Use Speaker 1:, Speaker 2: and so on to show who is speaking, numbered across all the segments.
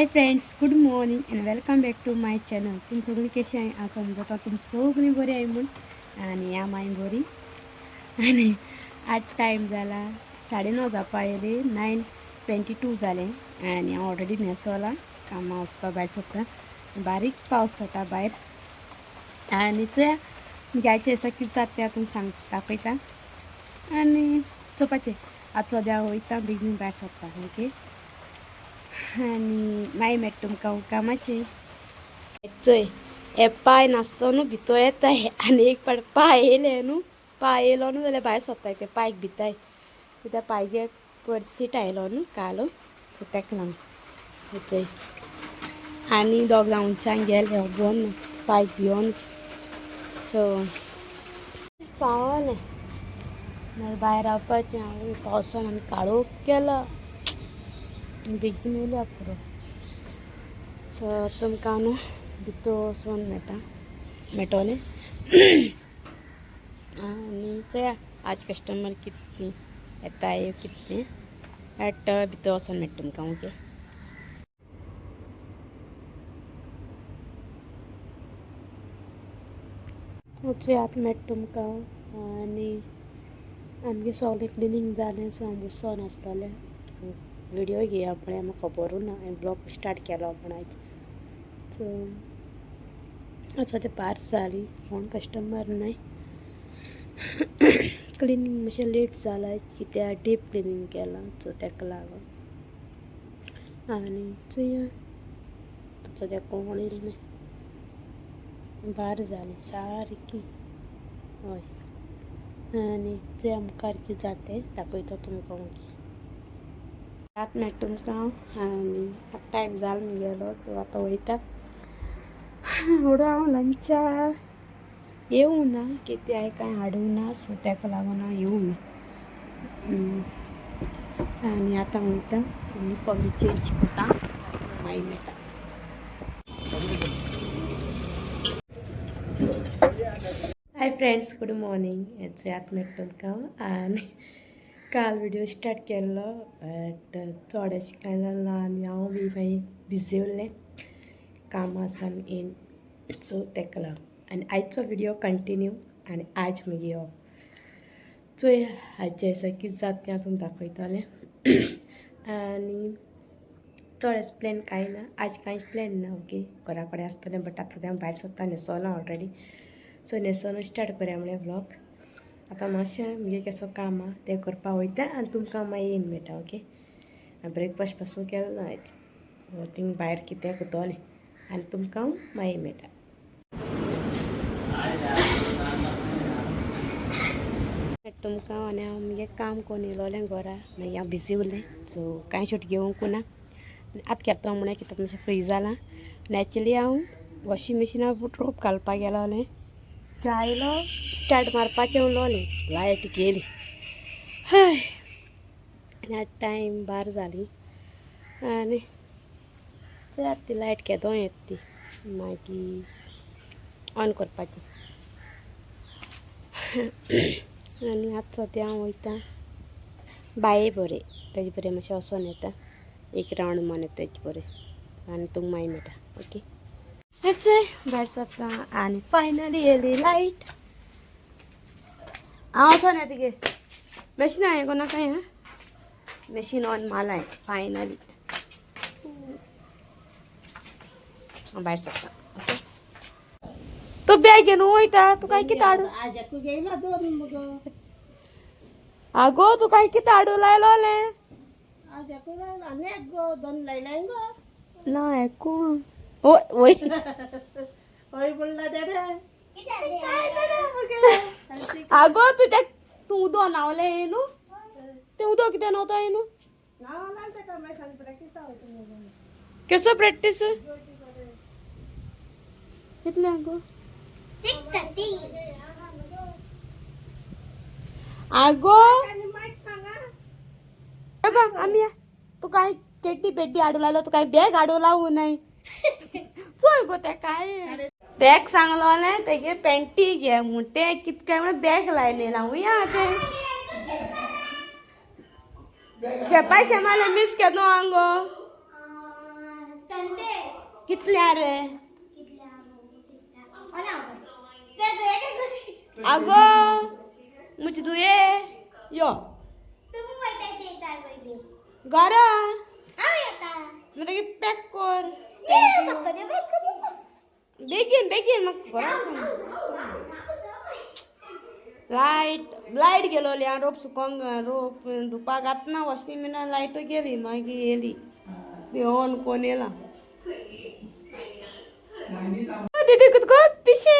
Speaker 1: High friends, good morning and welcome back to my channel. तुम सगळी कशी आहे असं समजता. तुम सगळी बरी आहे म्हणून आणि या माय बरी. आणि आज टाईम झाला 9:30 जापायले 9:22 झाले आणि ऑलरेडी नेसवला कामा वचपा भायर सरता. बारीक पावस जाता भायर आणि चोया घ्यायचे असं कितें जाता तें तुमकां दाखयता आणि चोवपाचें. आज सद्या वयता बेगीन भायर सरता. ओके. आणि माय मेट तुमकां कामाचे चोय हे पाय नासतो न्हू भितर येताय आनी एक पाट पाय येयले न्हू पाय येयलो न्हू जाल्यार भायर सरताय ते पायक भिताय कित्याक पायगे परसीट आयलो न्हू कालो सो तेका लागून चोय. आनी दोग जावनच्यान गेले बन पायक भियोन सो पावले नाल्यार भायर रावपाचें. हांव पावसान आनी काळोख केला बेगीन येयल्या पुरो. सो तुमकां न्हू भितर वचोन मेळटोलें. आनी चोया आज कस्टमर कितें येताय कितें एट भितर वचोन मेळटा तुमकां. ओके. चोय आतां मेळटा तुमकां आनी आमगे सगळें क्लिनींग जालें सो हांव बसोन आसतलें. व्हिडिओ घेया पण म्हाका खबरूच ना हांवें ब्लॉग स्टार्ट केलो पण आयज. सो आतां तें पार्स जाली कोण कस्टमर नाय. क्लिनींग मातशें लेट जालां कित्याक डीप क्लिनींग केलां सो तेका लागून. आनी चोया सद्या कोण येयलें नाय बार जाली सारकी. हय आनी चोया मुखार कितें जाता तें दाखयता तुमकां. ओके. आतां मेळटा तुमकां आनी आतां टायम जालो म्हगेलो सो आतां वयता. हळू हांव लंचा येवं ना कित्याक हांवें कांय हाडूंक ना सो तेका लागून हांव येवं ना. आनी आतां वयता युनिफॉर्म चेंज कोत्ता मागीर मेळटा. हाय फ्रेंड्स, गुड मॉर्निंग. हेचो आतां मेळटा तुमकां आनी काल व्हिडिओ स्टार्ट केल्लो बट चड अशें कांय जालें ना आनी हांव बी मागीर बिजी उरलें कामा सावन येवन सो तेका लागून. आनी आयचो व्हिडिओ कंटिन्यू आनी आज मागीर ऑफ. चोय आजचें दिसा कितें जाता तें हांव तुमकां दाखयतलें. आनी चड अशें प्लॅन कांय ना आज कांयच प्लॅन ना. ओके. घरा कडेन आसतलें बट आतां सद्या हांव भायर सरता न्हेसोलां ऑलरेडी सो न्हेसोन स्टार्ट करुया म्हणलें व्लॉग. आतां मातशें म्हगे केसो काम आहा तें करपा वयता आनी तुमकां मागीर येवन मेळटा. ओके. ब्रेकफास्ट पासून केलो ना आयज सो थिंग भायर कितें करतलें आनी तुमकां मागीर मेळटा. तुमकां आनी हांव म्हगे काम कोन्न येयलोलें घरा मागीर हांव बिजी उरलें सो कांय शूट घेवंकू ना. आतां घेतो म्हळ्यार कितें मातशें फ्री जालां आनी एक्चुली हांव वॉशींग मशिनार रोप घालपाक गेलोलें आयलो स्टार्ट मारपाचें उलोलें लायट गेली. हय आनी आतां टायम 12 जाली आनी चोय आतां ती लायट केदों येता ती मागीर ऑन करपाची. आनी आतां सद्या हांव वयता बाये बरें तेजे बरें मातशें वचोन येता एक रावंड मारून येता तेजे बरें आनी तुमकां मागीर मेळटा. ओके. चोय भायर सरता आनी फायनली येयली लायट. हांव वचोन येता गे मॅशीन हांवें कोन्ना काय हां मॅशीन ऑन मारलां फायनली. हांव भायर सरता. ओके. तूं बॅग घेवन वयता तुका कितें हाडूं आगो तुका कितें हाडूं लायलोलें ना हेको वय आगो तू त्या तू उदो न्हावलें यें न्हू तें उदो कितें न्हावता यें न्हू केसो प्रॅक्टीस कितलें आगो आगो आमी तुका चेड्डी बेड्डी हाडूं लायलो तुका बॅग हाडूं लावूं नाय चोय गो तें काय बॅग सांगलोलें तेगे पॅन्टी घे म्हूण तें कितें काय म्हण बॅग लायलें ना वया तें शेपाय शेमालें मिस केदो आंगो कितल्या रे अगो मुझे तू ये यो गारा म्हणजे पॅक कर बेगीन बेगीन मग लाईट गेलोली हांव रोप सुकोंक रोप धुपा घातना वॉशिंग मिशिनान लायट गेली मागीर येयली ती ऑन कोन्न येयला दीदी कुतको पिशे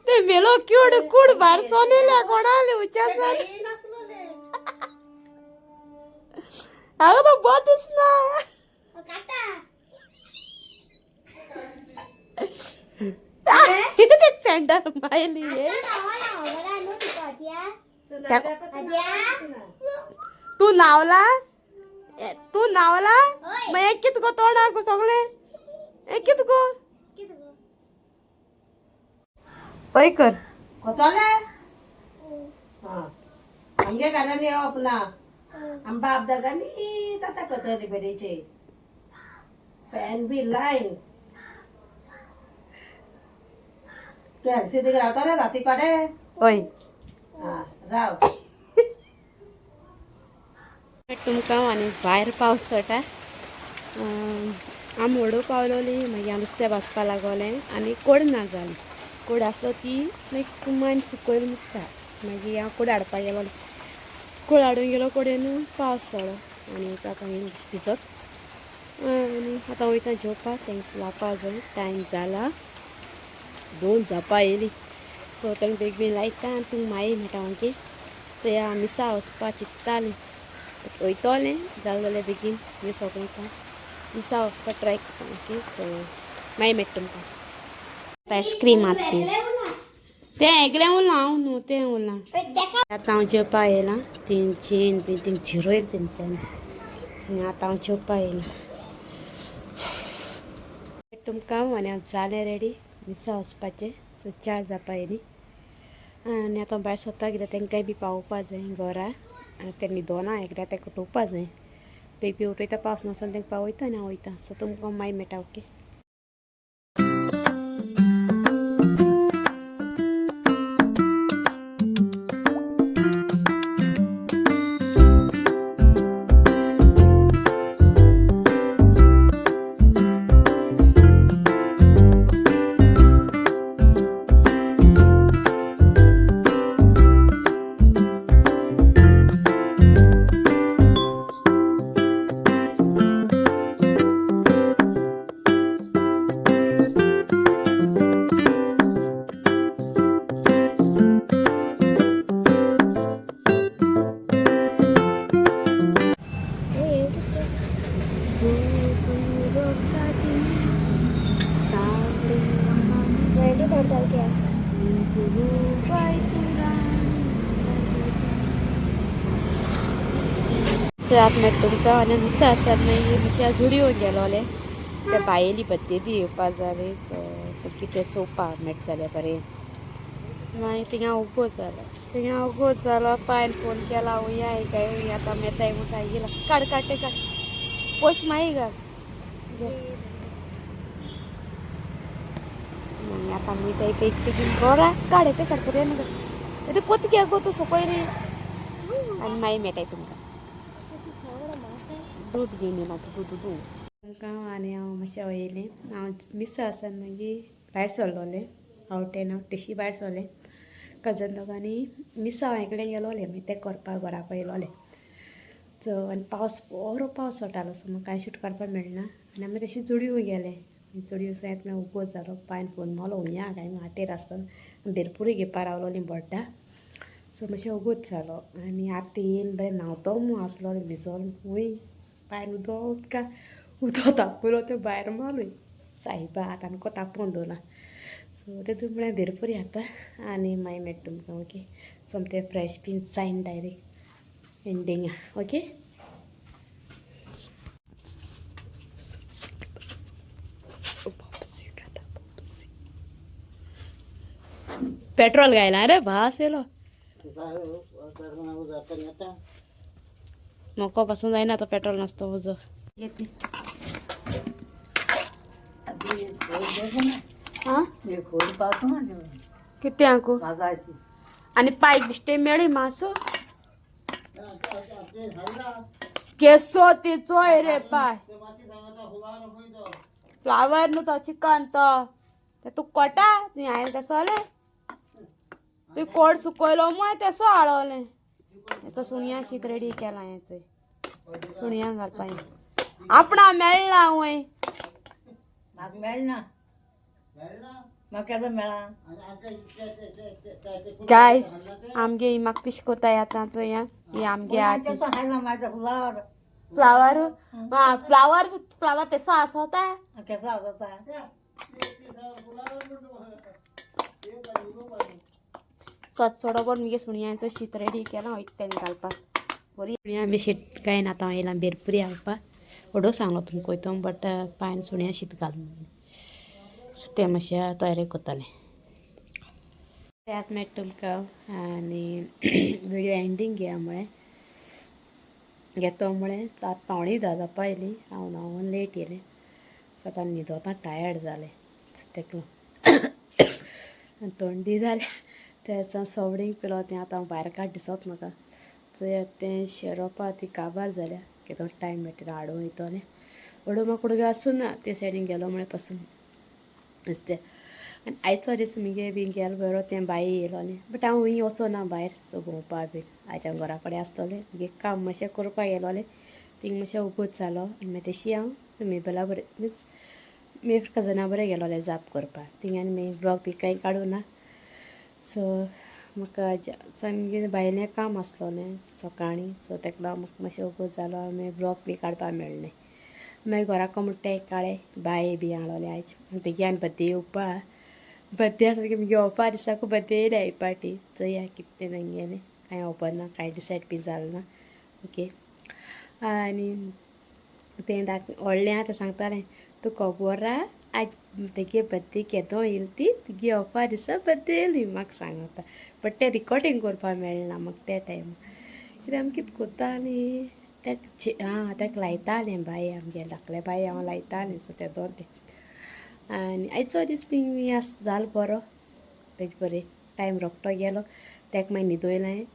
Speaker 1: ते मेलो क्यूड कूड भायर सोनेल्या कोणाले उच्चासा हांव तो बोतच ना ते सँडल मायली तू नावला मग एक कित गो तोंडाक सगळे एक कित गो पै कर
Speaker 2: कोतोले हां आमगे घराने आपला आंबा आपदा गानी ताता कोतोले बेडेचे फॅन बी लाईन तू एलसीडी रावता रे राती पाडे
Speaker 1: ओय
Speaker 2: हां राव
Speaker 1: तुमकां आनी भायर पावस सटा आम व्हडू पावलोली मागीर हांव नुस्तें भाजपा लागोलें आनी कोड ना जाली कोड आसलो ती मागीर कुमान सुकयल मुसता मागीर हांव कोड हाडपाक गेलो कोड हाडूंक गेलो कोडेन पावस सडो आनी आतां भिजत आनी आतां वयता जेवपाक तेंकां लावपा जाय टायम जाला 2 जापा येयली सो तेंकां बेगीन लायता आनी तुमकां मागीर मेळटा ओके सो ह्या मिसा वचपा चिंत्तालें वयतलें जालें जाल्यार बेगीन मिसोक वयता मिसा वचपा ट्राय करता ओके सो मागीर मेळटा तुमकां आयस्क्रीम हाडटी तें एकलें उरलां हांव न्हू तें उरलां आतां हांव जेवपा येयलां तेंचेन बीन तेंक झिरो येयला तेंच्यांनी आनी आतां हांव जेवपा येयलां तुमकां आनी हांव जालें रेडी मिसा वचपाचें सो 4 जावपा येयली आनी आतां भायर सोदता कित्याक तेंकांय बी पावोवपा जाय घरा आनी तें 2 एकऱ्या तेका उठोवपा जाय बेबी उठयता पावस नासतना तेंकां पावयता आनी हांव वयता सो तुमकां मागीर मेळटा ओके आतां मेळटा तुमकां आनी मिसा आसात मागीर मिशा जुडियो गेलोले ते बायेली बड्डे बी येवपा जाली सो कितें चोवपाक मेळटा जाल्यार बरें मागीर थिंगा उगोत जालो पायन फोन केला हुंया काय आतां मेताय म्हणटा येयला काड काड ते काड पोश मागीर घाल मागीर आतां मेताय एक बेगीन बरा काड ते काड बरें नाका ते पोत घे गो तूं सकयल रे आनी मागीर मेळटाय तुमकां दूद घेवन येना दूद तुमकां आनी हांव मातशें वयलें हांव मिसा आसा मागीर भायर सरलोलें आवटेन हांव तेशी भायर सरलें कजन दोगांनी मिसा हांवे कडेन गेलोलें मागीर तें करपाक घराक येयलोलें सो आनी बरो पावस सटालो सो म्हाका कांय शूट काडपाक मेळना आनी आमी तशी जुडियो गेले जुडियो येत मागीर उगोत जालो पायन फोन मालो हुंया काय वाटेर आसतना बेलपुरी घेवपा रावलोलीं बड्डा सो मातशें उगोत जालो आनी आतां येयन बरें न्हांवतो म्हूण आसलो भिजोन वय पायन उदो तापयलो त्यो भायर मारूय सायबा आतां आमकां तापोवन दवरला सो तेतून म्हळ्यार बेरपुरी खाता आनी मागीर मेळटा तुमकां ओके सोमतें फ्रेश बीन जायन डायरेक्ट एंडिंगा ओके पेट्रोल घायला रे भास येयलो मकोपासून जाईना आता पेट्रोल नसतं उजं येते हां किती आंकू आणि पाईप बिस्टे मिळे मासो केसो तिचो रे पाय फ्लावर नु तो चिकन तो तू कोटा तू आयल तेसो आले तू कोड सुकयलो मुळे तेसो आळवले याचो सुणिया शीत रेडी केला याचे सुणिया घालपाय आपणा मेळला वय
Speaker 2: म्हाका मेळना म्हाका केदो मेळा
Speaker 1: गाइस आमगे ही म्हाका पिश कोता आतांचो या ही आमगे आती
Speaker 2: हाडला म्हाजो फ्लावर
Speaker 1: फ्लावर हां फ्लावर तेसो आसोता
Speaker 2: केसो आसोता
Speaker 1: सोडो बोर मुगे सुणियांचो शीत रेडी केला वयता तेंका घालपाक बरी सुणिया बी शीत काय ना आतां येयला बेरपुरी घालपाक ओडो सांगलो तुमकां वयतो बट पायन सुणिया शीत घाल सो तें मातशें तयारी कोत्तालें त्यात मेळटा तुमकां आनी व्हिडिओ एंडींग घेया म्हळें घेतो म्हळें 8:45 जावपा येयली हांव लेट येयलें सो आतां न्हिदोता टायर्ड जालें सो तेका थंडी जालें तें सवडींग पिलो तें आतां भायर काड दिसोत म्हाका सो तें शेरोपा ती काबार जाल्या केदो टायम मेळटा हाडूं वयतलें हाडूं म्हाका उडगे आसूं ना ते सायडीन गेलो म्हळें पासून तें आनी आयचो दीस मुगे बी गेलो बरो तें बाये येयलोलें बट हांव हूंय वचोना भायर सो भोंवपा बी आयच्या घरा कडेन आसतलें मुगे काम मातशें करपा गेलोलें थिंग मातशें उगोत जालो आनी मागीर तेशी हांव मेबला बरें मीन्स मेर कजना बरें गेलोलें जाप करपाक थिंग आनी मागीर ब्लॉग बी कांय काडूं ना सो म्हाका मुगे भायलें काम आसलोलें सकाळीं सो तेका लागून म्हाका मातशें उगोत जालो आनी मागीर ब्लॉग बी काडपा मेळ्ळें मागीर घरा म्हणटा काळे बाये बी हाडलोले आयज तेगे आनी बड्डे येवपा बड्डे सारकें मुगे ऑफा दिसाकू बड्डे येयल्या ही पार्टी चोया कितें तें तेंगेलें कांय खबर ना कांय डिसायड बी जालें ना ओके आनी तें व्हडलें तें सांगतालें तूं खबर आहा आज तेगे बड्डे केदो येयली ती तुगे ऑफा दिसा बड्डे येयली म्हाका सांगता बट तें रिकॉर्डिंग करपा मेळना म्हाका त्या टायमार कित्याक आमी कितें कोत्तालीं तेका लायतालें बाये आमगे धाकले बाये हांव लायतालें सो तें दोन तें आनी आयचो दीस बी जालो बरो तेजे बरें टायम रोखटो गेलो तेका मागीर न्हिदोयलें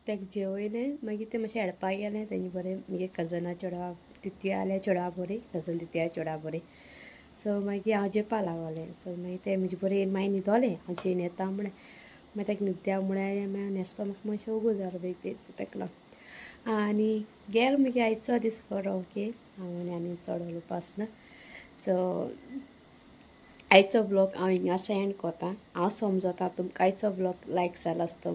Speaker 1: तेका जेवयलें मागीर तें मातशें खेळपाक गेलें तेजे बरें मुगे कजना चेडवा तितया जाल्यार चेडवा बरी कजन तितया चेडवा बरी सो मागीर हांव जेवपा लागोलें सो मागीर तें म्हजे बरें मागीर न्हिदोलें हांव जेवन येता म्हळें मागीर तेका न्हिद्या म्हळ्यार मागीर न्हेसपा म्हाका मातशें उगो जालो बेग बेग सो तेका लागून आनी गेलो मुगे आयचो दीस बरो ओके हांव आनी चड उलोवपा आसना सो आयचो ब्लॉग हांव हिंगासर एंड कोतां हांव समजोता तुमकां आयचो ब्लॉग लायक जालो आसतो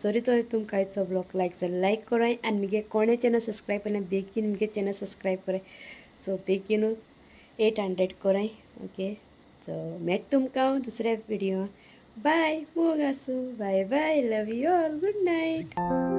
Speaker 1: जरी तर तुमकां आयचो ब्लॉग लायक जालो लायक कोराय आनी मुगे कोणे चॅनल सबस्क्रायब केलें बेगीन मुगे चॅनल सबस्क्रायब कोराय सो बेगीन 800 कोराय ओके सो मेट तुमकां दुसऱ्या व्हिडिओ बाय मोग आसूं bye bye love you all good night